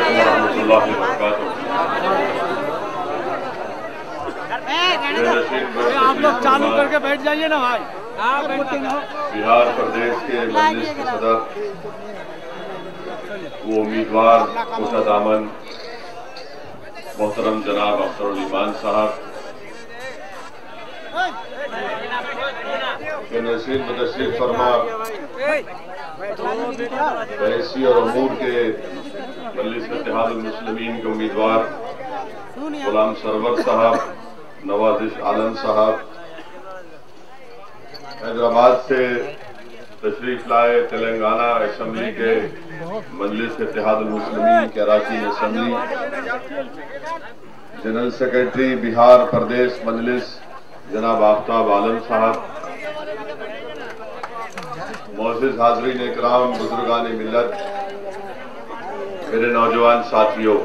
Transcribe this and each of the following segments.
अलैकुम रहमतुल्लाहि व बरकातुहू। आप लोग चालू करके बैठ जाइए ना भाई। बिहार प्रदेश के मजलिस के सदर वो उम्मीदवार कोटा दामन मोहतरम जनाब अख्तरुल ईमान साहब के नसीर बदशीर फरमा बहसी और अमूर के मजलिस इत्तेहादुल मुस्लिमीन के उम्मीदवार गुलाम सरवर साहब, नवाजिश आलम साहब हैदराबाद से तशरीफ लाए। तेलंगाना असम्बली के मजलिस इत्तेहादुल मुस्लिमीन के अराकीन असम्बली, जनरल सेक्रेटरी बिहार प्रदेश मजलिस जनाब आफ्ताब आलम साहब, मोअज़्ज़िज़ हाज़रीन इकराम, बुजुर्गान मिल्लत, मेरे नौजवान साथियों,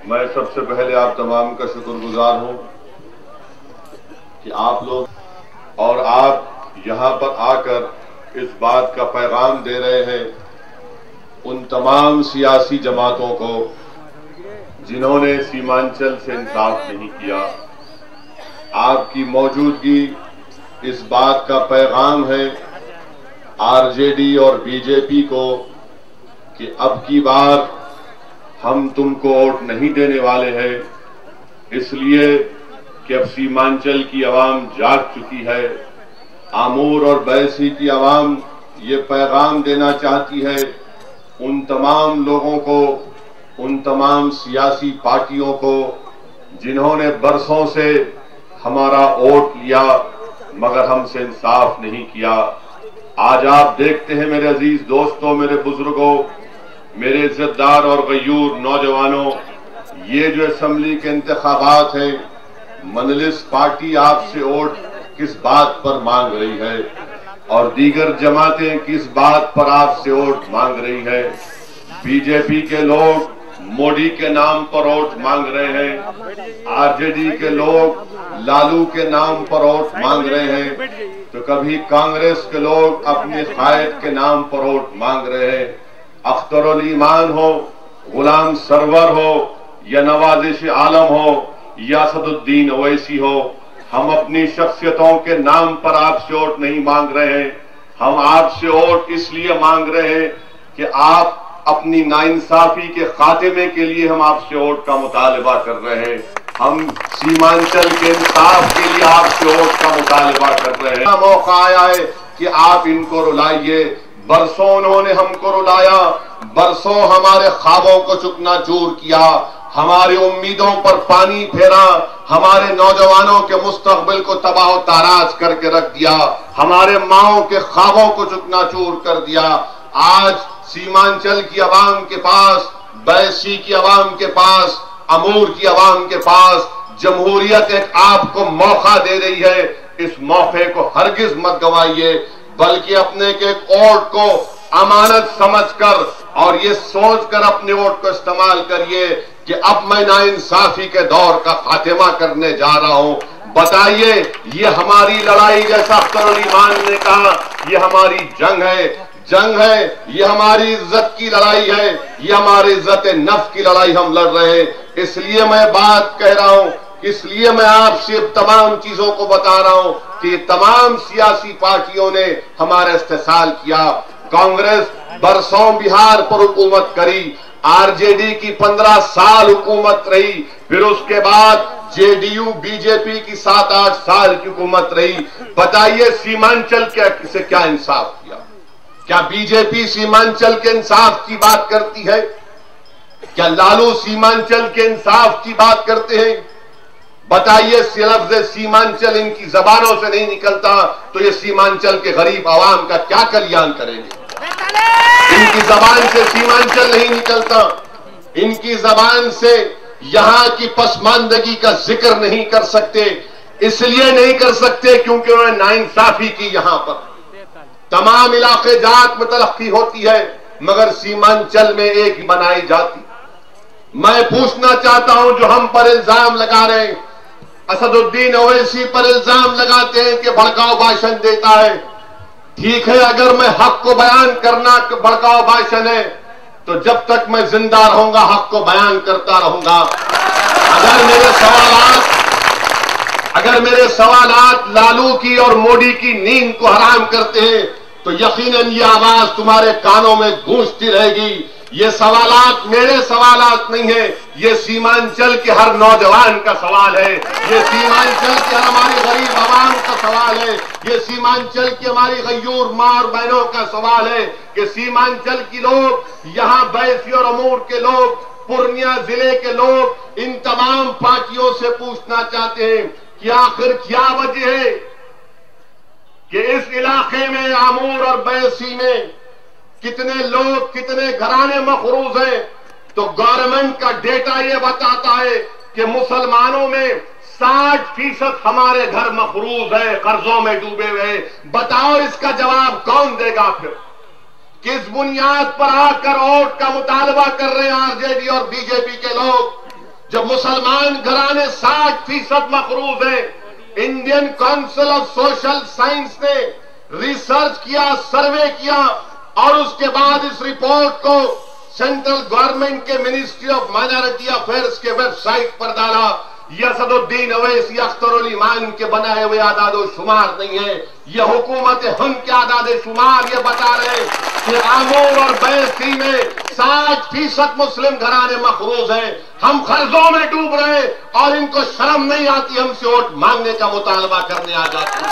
मैं सबसे पहले आप तमाम का शुक्रगुजार हूं कि आप लोग और आप यहां पर आकर इस बात का पैगाम दे रहे हैं उन तमाम सियासी जमातों को जिन्होंने सीमांचल से इंसाफ नहीं किया। आपकी मौजूदगी इस बात का पैगाम है आरजेडी और बीजेपी को कि अब की बार हम तुमको वोट नहीं देने वाले हैं, इसलिए कि अब सीमांचल की आवाम जाग चुकी है। आमूर और बैसी की आवाम ये पैगाम देना चाहती है उन तमाम लोगों को, उन तमाम सियासी पार्टियों को जिन्होंने बरसों से हमारा वोट लिया मगर हमसे इंसाफ नहीं किया। आज आप देखते हैं मेरे अजीज दोस्तों, मेरे बुजुर्गों, मेरे इज्जतदार और गयूर नौजवानों, ये जो असेंबली के इंतखाबात हैं, मजलिस पार्टी आपसे वोट किस बात पर मांग रही है और दीगर जमातें किस बात पर आपसे वोट मांग रही है। बीजेपी के लोग मोदी के नाम पर वोट मांग रहे हैं, आरजेडी के लोग लालू के नाम पर वोट मांग रहे हैं, तो कभी कांग्रेस के लोग अपने कायद के नाम पर वोट मांग रहे हैं। अख्तरुल ईमान हो, गुलाम सरवर हो या नवाजिश आलम हो या असदुद्दीन ओवैसी हो, हम अपनी शख्सियतों के नाम पर आपसे वोट नहीं मांग रहे हैं। हम आपसे वोट इसलिए मांग रहे हैं कि आप अपनी नाइंसाफी के खात्मे के लिए हम आपसे वोट का मुतालबा कर रहे हैं। हम सीमांचल के इंसाफ के लिए आपसे वोट का मुतालबा कर रहे हैं। मौका आया है कि आप इनको रुलाइए। बरसों उन्होंने हमको रुलाया, बरसों हमारे ख्वाबों को चुकनाचूर किया, हमारी उम्मीदों पर पानी फेरा, हमारे नौजवानों के मुस्तकबिल को तबाह ताराज करके रख दिया, हमारे माओं के ख्वाबों को चुकनाचूर कर दिया। आज सीमांचल की आवाम के पास, बैसी की आवाम के पास, अमूर की आवाम के पास जमहूरियत एक आपको मौका दे रही है। इस मौके को हरगिज मत गंवाइए, बल्कि अपने के वोट को अमानत समझकर और ये सोचकर अपने वोट को इस्तेमाल करिए कि अब मैं नाइंसाफी के दौर का खात्मा करने जा रहा हूं। बताइए, ये हमारी लड़ाई, जैसा अख्तरुल ईमान ने कहा, ये हमारी जंग है, ये हमारी इज्जत की लड़ाई है, ये हमारी इज्जत नफ्स की लड़ाई हम लड़ रहे हैं। इसलिए मैं बात कह रहा हूं, इसलिए मैं आपसे तमाम चीजों को बता रहा हूं कि तमाम सियासी पार्टियों ने हमारा इस्तेसाल किया। कांग्रेस बरसों बिहार पर हुकूमत करी, आरजेडी की 15 साल हुकूमत रही, फिर उसके बाद जेडीयू बीजेपी की 7-8 साल की हुकूमत रही। बताइए सीमांचल से क्या इंसाफ किया? क्या बीजेपी सीमांचल के इंसाफ की बात करती है? क्या लालू सीमांचल के इंसाफ की बात करते हैं? बताइए, लफ्ज़ सीमांचल इनकी जबानों से नहीं निकलता तो ये सीमांचल के गरीब आवाम का क्या कल्याण करेंगे? इनकी जबान से सीमांचल नहीं निकलता, इनकी जबान से यहां की पसमानदगी का जिक्र नहीं कर सकते। इसलिए नहीं कर सकते क्योंकि उन्होंने नाइंसाफी की। यहां पर तमाम इलाके जात में तरक्की होती है मगर सीमांचल में एक बनाई जाती। मैं पूछना चाहता हूं, जो हम पर इल्जाम लगा रहे हैं, असदुद्दीन ओवैसी पर इल्जाम लगाते हैं कि भड़काऊ भाषण देता है, ठीक है, अगर मैं हक को बयान करना भड़काऊ भाषण है तो जब तक मैं जिंदा रहूंगा हक को बयान करता रहूंगा। अगर मेरे सवालात लालू की और मोदी की नींद को हराम करते हैं तो यकीनन ये आवाज तुम्हारे कानों में गूंजती रहेगी। ये सवालात मेरे सवालात नहीं है, ये सीमांचल के हर नौजवान का सवाल है, ये सीमांचल के हर हमारी गरीब आवाम का सवाल है, ये सीमांचल की हमारी गयूर मां और बहनों का सवाल है कि सीमांचल की लोग, यहाँ बैसी और अमूर के लोग, पूर्णिया जिले के लोग इन तमाम पार्टियों से पूछना चाहते हैं कि आखिर क्या वजह है कि इस इलाके में आमूर और बैसी में कितने लोग, कितने घराने मखरूज हैं। तो गवर्नमेंट का डेटा यह बताता है कि मुसलमानों में 60% हमारे घर मखरूज है, कर्जों में डूबे हुए। बताओ इसका जवाब कौन देगा? फिर किस बुनियाद पर आकर वोट का मुतालबा कर रहे हैं आरजेडी और बीजेपी के लोग? जब मुसलमान घराने 60% मखरूज हैं। Indian council of social science ने रिसर्च किया, सर्वे किया और उसके बाद इस रिपोर्ट को सेंट्रल गवर्नमेंट के मिनिस्ट्री ऑफ माइनॉरिटी अफेयर्स के वेबसाइट पर डाला। यसदुद्दीन अवैसी, अख्तरुल ईमान के बनाए हुए आदादो शुमार नहीं है, यह हुकूमत हम के आदादे शुमार ये बता रहे कि आमूर और बैसी में 60% मुस्लिम घराने मखरूज हैं। हम कर्जों में डूब रहे और इनको शर्म नहीं आती, हमसे वोट मांगने का मुतालबा करने आ जाते हैं।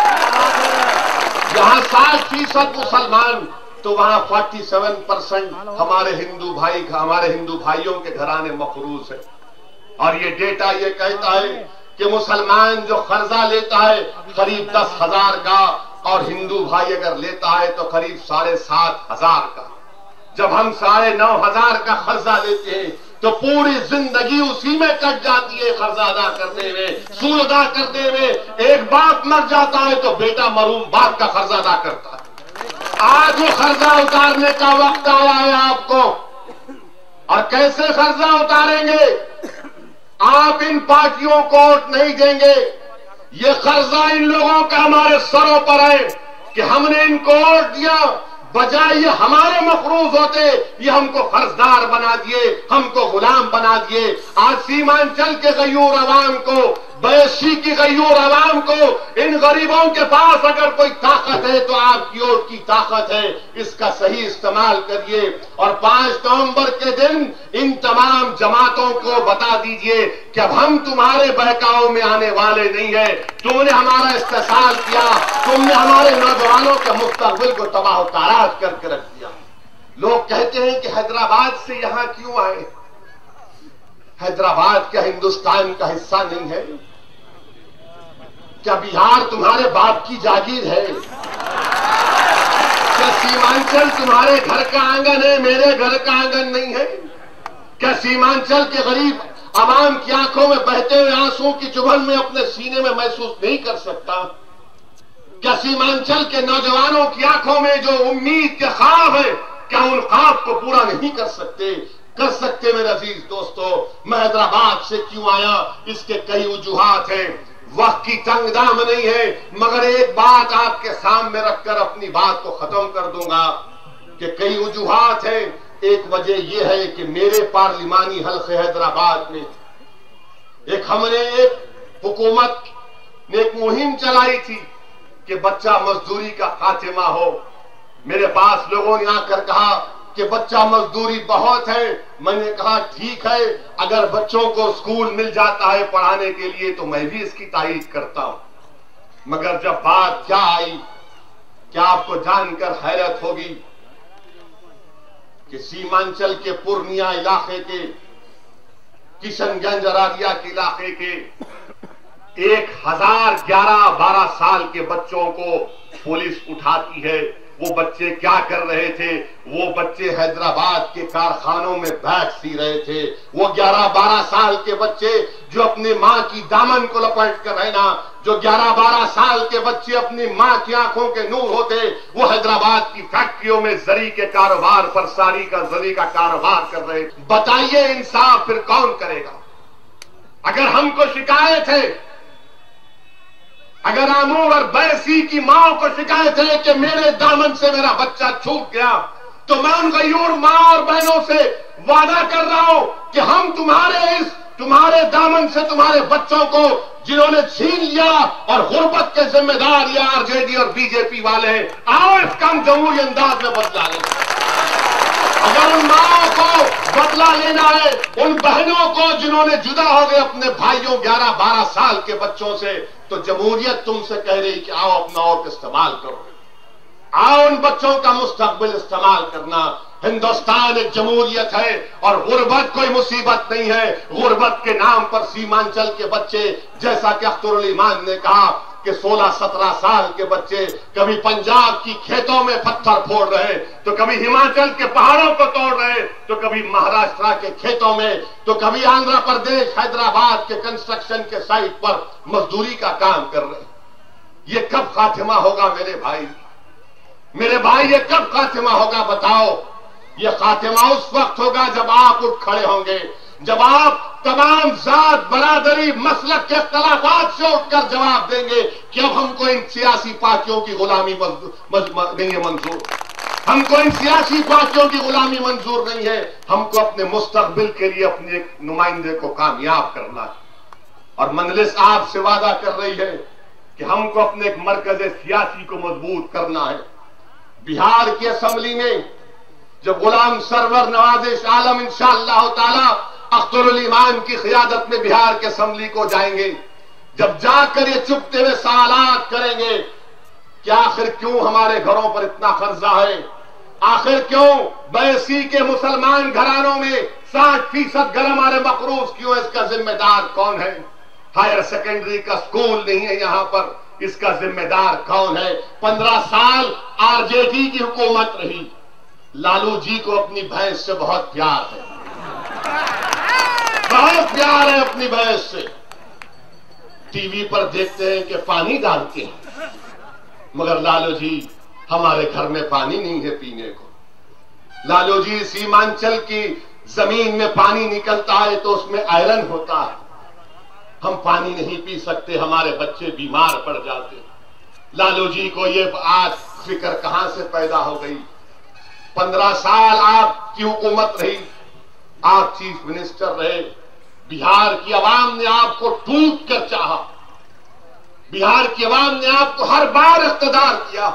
जहां 60% मुसलमान तो वहां 47% हमारे हिंदू भाइयों के घराने मखरूज है। और ये डेटा ये कहता है कि मुसलमान जो कर्जा लेता है करीब 10,000 का और हिंदू भाई अगर लेता है तो करीब 7,500 का। जब हम 9,500 का कर्जा लेते हैं तो पूरी जिंदगी उसी में कट जाती है, कर्जा अदा करने में, सूद अदा करने में। एक बाप मर जाता है तो बेटा मरूम बाप का कर्जा अदा करता है। आज वो कर्जा उतारने का वक्त आया है आपको। और कैसे कर्जा उतारेंगे? आप इन पार्टियों को वोट नहीं देंगे। ये कर्जा इन लोगों का हमारे सरों पर है कि हमने इनको वोट दिया, बजाय ये हमारे मखरूज होते, ये हमको कर्जदार बना दिए, हमको गुलाम बना दिए। आज सीमांचल के गयूर अवाम को, बैसी की गयूर अवाम को, इन गरीबों के पास अगर कोई ताकत है तो आपकी वोट की ताकत है, इसका सही इस्तेमाल करिए। और 5 नवंबर के दिन इन तमाम जमातों को बता दीजिए कि अब हम तुम्हारे बहकाव में आने वाले नहीं है। तुमने हमारा इस्तेसाल किया, तुमने हमारे नौजवानों के मुस्तकबिल को तबाह ताराज करके रख दिया। लोग कहते हैं कि हैदराबाद से यहां क्यों आए? हैदराबाद क्या हिंदुस्तान का हिस्सा नहीं है? क्या बिहार तुम्हारे बाप की जागीर है? क्या सीमांचल तुम्हारे घर का आंगन है, मेरे घर का आंगन नहीं है? क्या सीमांचल के गरीब आवाम की आंखों में बहते हुए आंसू की चुभन में अपने सीने में महसूस नहीं कर सकता? क्या सीमांचल के नौजवानों की आंखों में जो उम्मीद के ख्वाब है, क्या उन ख्वाब को पूरा नहीं कर सकते? कर सकते मेरे अजीज दोस्तों। मैं हैदराबाद से क्यों आया, इसके कई वजूहात हैं, वक्त की तंगदाम नहीं है, मगर एक बात आपके सामने रखकर अपनी बात को खत्म कर दूंगा कि कई वजूहात हैं। एक वजह यह है कि मेरे पार्लिमानी हल्के हैदराबाद में हमने एक हुकूमत ने एक मुहिम चलाई थी कि बच्चा मजदूरी का खात्मा हो। मेरे पास लोगों ने आकर कहा कि बच्चा मजदूरी बहुत है। मैंने कहा ठीक है, अगर बच्चों को स्कूल मिल जाता है पढ़ाने के लिए तो मैं भी इसकी तारीफ करता हूं। मगर जब बात क्या आई, क्या आपको जानकर हैरत होगी कि सीमांचल के पूर्णिया इलाके के, किशनगंज अरारिया के इलाके के 1011-12 साल के बच्चों को पुलिस उठाती है। वो बच्चे क्या कर रहे थे? वो बच्चे हैदराबाद के कारखानों में बैग सी रहे थे। वो 11-12 साल के बच्चे जो अपनी मां की दामन को लपेट कर रहना, जो 11-12 साल के बच्चे अपनी मां की आंखों के नूर होते, वो हैदराबाद की फैक्ट्रियों में जरी के कारोबार पर जरी का कारोबार कर रहे। बताइए इंसाफ फिर कौन करेगा? अगर हमको शिकायत है, अगर आमूर और बैसी की मां को शिकायत है कि मेरे दामन से मेरा बच्चा छूट गया, तो मैं उन गयूर मां और बहनों से वादा कर रहा हूं कि हम तुम्हारे दामन से तुम्हारे बच्चों को जिन्होंने छीन लिया और गुर्बत के जिम्मेदार या आरजेडी और बीजेपी वाले हैं, आओ इस काम जमहूरी अंदाज में बदला लें। अगर उन माओ को बदला लेना है, उन बहनों को जिन्होंने जुदा हो गए अपने भाइयों 11-12 साल के बच्चों से, तो जमहूरियत तुमसे कह रही कि आओ अपना वोट इस्तेमाल करो, आओ उन बच्चों का मुस्तकबिल इस्तेमाल करना। हिंदुस्तान एक जमहूरियत है और गुर्बत कोई मुसीबत नहीं है। गुर्बत के नाम पर सीमांचल के बच्चे, जैसा कि अख्तरुल ईमान ने कहा कि 16-17 साल के बच्चे कभी पंजाब की खेतों में पत्थर फोड़ रहे, तो कभी हिमाचल के पहाड़ों को तोड़ रहे, तो कभी महाराष्ट्र के खेतों में, तो कभी आंध्र प्रदेश हैदराबाद के कंस्ट्रक्शन के साइट पर मजदूरी का काम कर रहे। ये कब खात्मा होगा मेरे भाई? मेरे भाई ये कब खात्मा होगा बताओ? ये खात्मा उस वक्त होगा जब आप उठ खड़े होंगे, जब आप तमाम जात बरादरी मसलक के इख्तलाफात से उठकर जवाब देंगे कि अब हमको इन सियासी पार्टियों की गुलामी नहीं है मंजूर, हमको इन सियासी पार्टियों की गुलामी मंजूर नहीं है, हमको अपने मुस्तकबिल के लिए अपने एक नुमाइंदे को कामयाब करना है। और मजलिस आपसे वादा कर रही है कि हमको अपने एक मरकज सियासी को मजबूत करना है। बिहार की असेंबली में जब गुलाम सरवर नवाजिश आलम इंशाअल्लाह ताला अख्तरुल ईमान की क़ियादत में बिहार के असेंबली को जाएंगे, जब जाकर ये चुपते हुए सवालात करेंगे कि आखिर क्यों हमारे घरों पर इतना कर्जा है, आखिर क्यों बैसी के मुसलमान घरानों में 60% घर हमारे मकरूज क्यों, इसका जिम्मेदार कौन है? हायर सेकेंडरी का स्कूल नहीं है यहां पर, इसका जिम्मेदार कौन है? 15 साल आरजेडी की हुकूमत रही। लालू जी को अपनी भैंस से बहुत प्यार है, बहुत प्यार है अपनी भैंस से। टीवी पर देखते हैं कि पानी डालते हैं, मगर लालू जी हमारे घर में पानी नहीं है पीने को। लालू जी सीमांचल की जमीन में पानी निकलता है तो उसमें आयरन होता है, हम पानी नहीं पी सकते, हमारे बच्चे बीमार पड़ जाते। लालू जी को ये आज फिक्र कहां से पैदा हो गई? 15 साल आपकी हुकूमत रही, आप चीफ मिनिस्टर रहे, बिहार की आवाम ने आपको टूट कर चाहा, बिहार की आवाम ने आपको हर बार इख्तियार किया।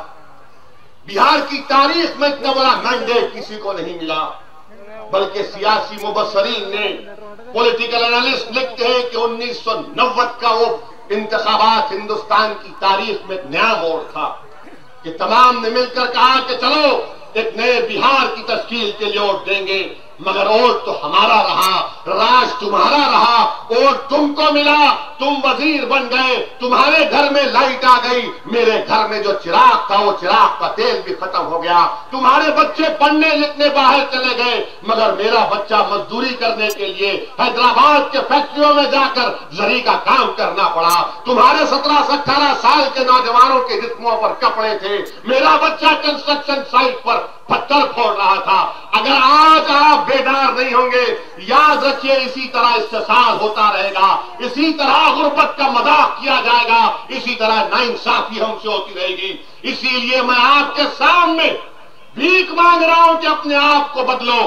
बिहार की तारीख में इतना बड़ा मैंडेट किसी को नहीं मिला, बल्कि सियासी मुबस्सरीन ने, पॉलिटिकल एनालिस्ट लिखते हैं कि 1990 का वो इंतखाबात हिंदुस्तान की तारीख में एक नया मोड़ था कि तमाम ने मिलकर कहा कि चलो एक नए बिहार की तश्कील के लिए वोट देंगे, मगर वोट तो हमारा रहा, राज तुम्हारा रहा, वोट तुमको मिला, तुम वजीर बन गए, तुम्हारे घर में लाइट आ गई, मेरे घर में जो चिराग था वो चिराग का तेल भी खत्म हो गया, तुम्हारे बच्चे पढ़ने लिखने बाहर चले गए, मगर मेरा बच्चा मजदूरी करने के लिए हैदराबाद के फैक्ट्रियों में जाकर जरी का काम करना पड़ा, तुम्हारे 17 से 18 साल के नौजवानों के जिस्मों पर कपड़े थे, मेरा बच्चा कंस्ट्रक्शन साइट पर पत्थर फोड़ रहा था। अगर आज आप बेदार नहीं होंगे, याद रखिए इसी तरह इस्तेसाल होता रहेगा, इसी तरह गुर्बत का मजाक किया जाएगा, इसी तरह नाइंसाफी हमसे होती रहेगी। इसीलिए मैं आपके सामने भीख मांग रहा हूं कि अपने आप को बदलो।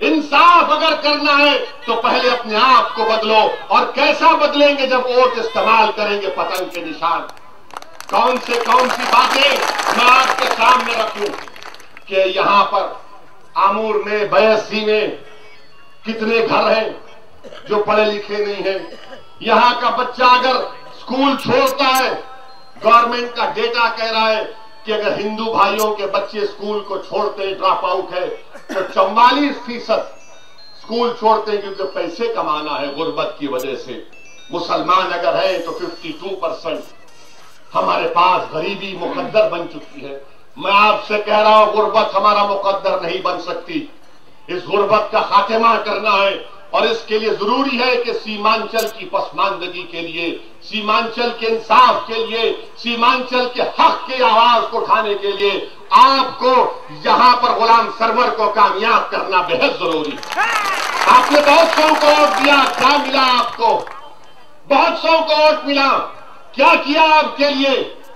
इंसाफ अगर करना है तो पहले अपने आप को बदलो। और कैसा बदलेंगे? जब वोट इस्तेमाल करेंगे पतंग के निशान। कौन सी बातें मैं आपके सामने रखूं कि यहां पर आमूर में, बयासी में कितने घर हैं जो पढ़े लिखे नहीं हैं। यहां का बच्चा अगर स्कूल छोड़ता है, गवर्नमेंट का डेटा कह रहा है कि अगर हिंदू भाइयों के बच्चे स्कूल को छोड़ते हैं, ड्रॉप आउट है, तो 44% स्कूल छोड़ते हैं क्योंकि पैसे कमाना है गुर्बत की वजह से। मुसलमान अगर है तो 52%। हमारे पास गरीबी मुकद्दर बन चुकी है। मैं आपसे कह रहा हूं गुर्बत हमारा मुकद्दर नहीं बन सकती। इस गुर्बत का खात्मा करना है और इसके लिए जरूरी है कि सीमांचल की पसमानदगी के लिए, सीमांचल के इंसाफ के लिए, सीमांचल के हक की आवाज को उठाने के लिए आपको यहां पर गुलाम सरवर को कामयाब करना बेहद जरूरी है। आपने बहुत सौ को वोट दिया, क्या मिला आपको? बहुत सौ को वोट मिला क्या किया आपके लिए,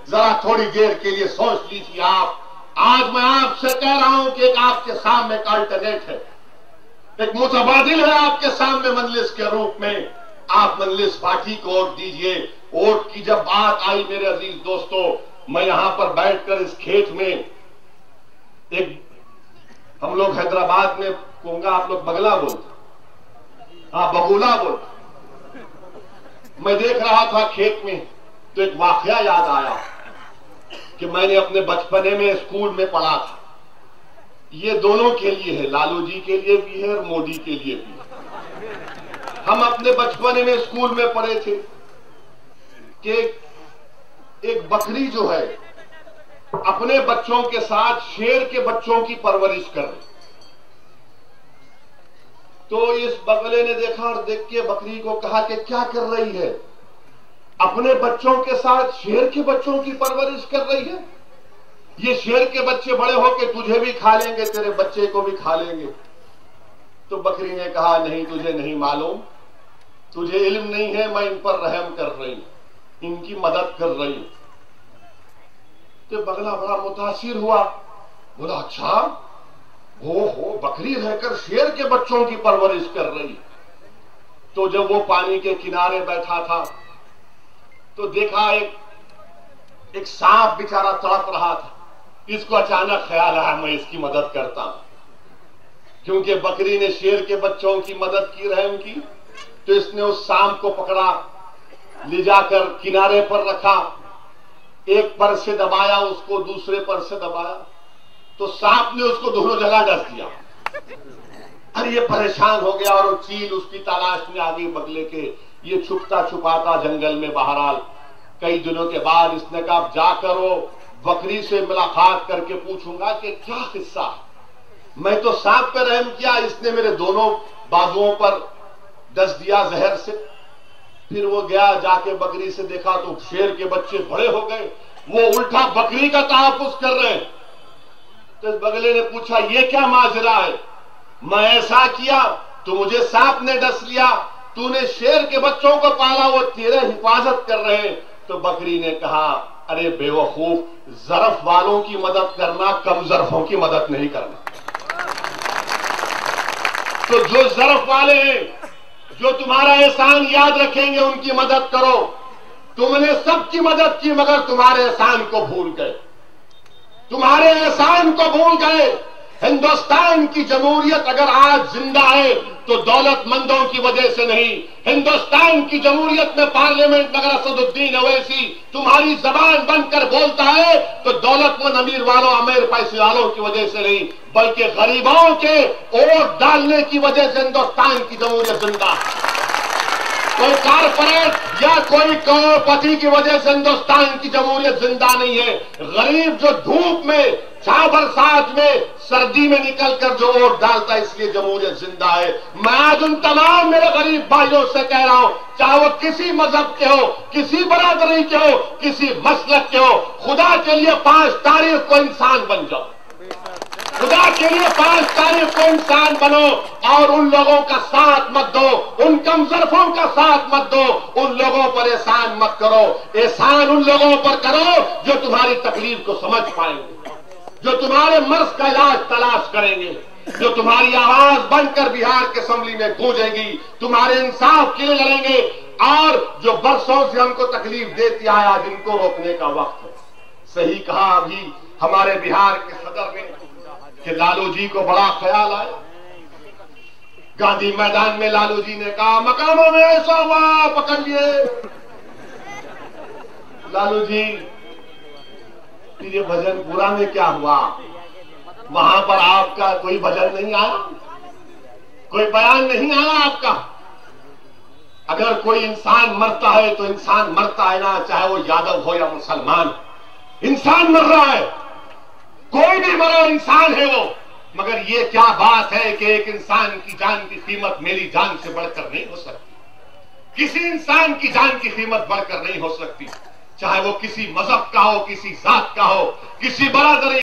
जरा थोड़ी देर के लिए सोच लीजिए आप। आज मैं आपसे कह रहा हूं कि एक आपके सामने एक अल्टरनेट है, एक मुतबादिल है आपके सामने मजलिस के रूप में। आप मजलिस पार्टी को वोट दीजिए। वोट की जब बात आई मेरे अजीज दोस्तों, मैं यहां पर बैठकर इस खेत में, एक हम लोग हैदराबाद में कोंगा, आप लोग बगला बोलते, हाँ बगुला बोलते। मैं देख रहा था खेत में तो एक वाकया याद आया कि मैंने अपने बचपने में स्कूल में पढ़ा था। ये दोनों के लिए है, लालू जी के लिए भी है और मोदी के लिए भी है। हम अपने बचपने में स्कूल में पढ़े थे कि एक बकरी जो है अपने बच्चों के साथ शेर के बच्चों की परवरिश कर रही। तो इस बगले ने देखा और देख के बकरी को कहा कि क्या कर रही है, अपने बच्चों के साथ शेर के बच्चों की परवरिश कर रही है। ये शेर के बच्चे बड़े होके तुझे भी खा लेंगे, तेरे बच्चे को भी खा लेंगे। तो बकरी ने कहा नहीं, तुझे नहीं मालूम, तुझे इल्म नहीं है, मैं इन पर रहम कर रही हूं, इनकी मदद कर रही हूं। तो बगला बड़ा मुतासिर हुआ, बोला अच्छा, हो बकरी रहकर शेर के बच्चों की परवरिश कर रही। तो जब वो पानी के किनारे बैठा था तो देखा एक सांप बेचारा तड़प रहा था। इसको अचानक ख्याल आया मैं इसकी मदद करता हूं, क्योंकि बकरी ने शेर के बच्चों की मदद की, रहम की। तो इसने उस सांप को पकड़ा, ले जाकर किनारे पर रखा, एक पर से दबाया उसको, दूसरे पर से दबाया, तो सांप ने उसको दोनों जगह डस दिया। अरे ये परेशान हो गया और वो चील उसकी तलाश में आ गई बगले के। ये छुपता छुपाता जंगल में बहरहाल कई दिनों के बाद इसने कहा जाकर वो बकरी से मुलाकात करके पूछूंगा कि क्या किस्सा है। मैं तो सांप पे रहम किया, इसने मेरे दोनों बाजुओं पर डस दिया जहर से। फिर वो गया, जाके बकरी से देखा तो शेर के बच्चे बड़े हो गए, वो उल्टा बकरी का तहफ्फुज़ कर रहे हैं। तो इस बगले ने पूछा ये क्या माजरा है, मैं ऐसा किया तो मुझे सांप ने डस लिया, तूने शेर के बच्चों को पाला, वो तेरे हिफाजत कर रहे हैं। तो बकरी ने कहा अरे बेवकूफ, ज़रफ वालों की मदद करना, कम ज़रफों की मदद नहीं करना। तो जो ज़रफ वाले हैं, जो तुम्हारा एहसान याद रखेंगे, उनकी मदद करो। तुमने सबकी मदद की मगर तुम्हारे एहसान को भूल गए, तुम्हारे एहसान को भूल गए। हिंदुस्तान की जमहूरियत अगर आज जिंदा है तो दौलतमंदों की वजह से नहीं। हिंदुस्तान की जमहूरियत में पार्लियामेंट अगर असदुद्दीन ओवैसी तुम्हारी जबान बनकर बोलता है तो दौलतमंद अमीर वालों, अमीर पैसे वालों की वजह से नहीं, बल्कि गरीबों के वोट डालने की वजह से हिंदुस्तान की जमहूरियत जिंदा है। कोई कारपोरेट या कोई करोड़पति की वजह से हिंदुस्तान की जमहूरियत जिंदा नहीं है। गरीब जो धूप में, छाव बरसात में, सर्दी में निकलकर जो वोट डालता है, इसलिए जमहूरियत जिंदा है। मैं आज उन तमाम मेरे गरीब भाइयों से कह रहा हूं, चाहे वो किसी मजहब के हो, किसी बरादरी के हो, किसी मसलक के हो, खुदा के लिए 5 तारीख को इंसान बन जाओ। खुदा के लिए 5 तारीख को इंसान बनो और उन लोगों का साथ मत दो, उन कमजरफों का साथ मत दो, उन लोगों पर एहसान मत करो। एहसान उन लोगों पर करो जो तुम्हारी तकलीफ को समझ पाएंगे, जो तुम्हारे मर्ज का इलाज तलाश करेंगे, जो तुम्हारी आवाज बनकर बिहार के असेंबली में गूंजेगी, तुम्हारे इंसाफ के लिए लड़ेंगे। और जो बरसों से हमको तकलीफ देती आया, जिनको रोकने का वक्त है। सही कहा अभी हमारे बिहार के सदर ने कि लालू जी को बड़ा ख्याल आया। गांधी मैदान में लालू जी ने कहा मकानों में ऐसा हुआ, पकड़ लिए। लालू जी ये भजन पूरा में क्या हुआ, वहां पर आपका कोई भजन नहीं आया, कोई बयान नहीं आया आपका। अगर कोई इंसान मरता है तो इंसान मरता है ना, चाहे वो यादव हो या मुसलमान, इंसान मर रहा है, कोई भी मरा इंसान है वो। मगर ये क्या बात है कि एक इंसान की जान की कीमत मेरी जान से बढ़कर नहीं हो सकती, किसी इंसान की जान की कीमत बढ़कर नहीं हो सकती, चाहे वो किसी मजहब का हो, किसी जात का हो, किसी बरादरी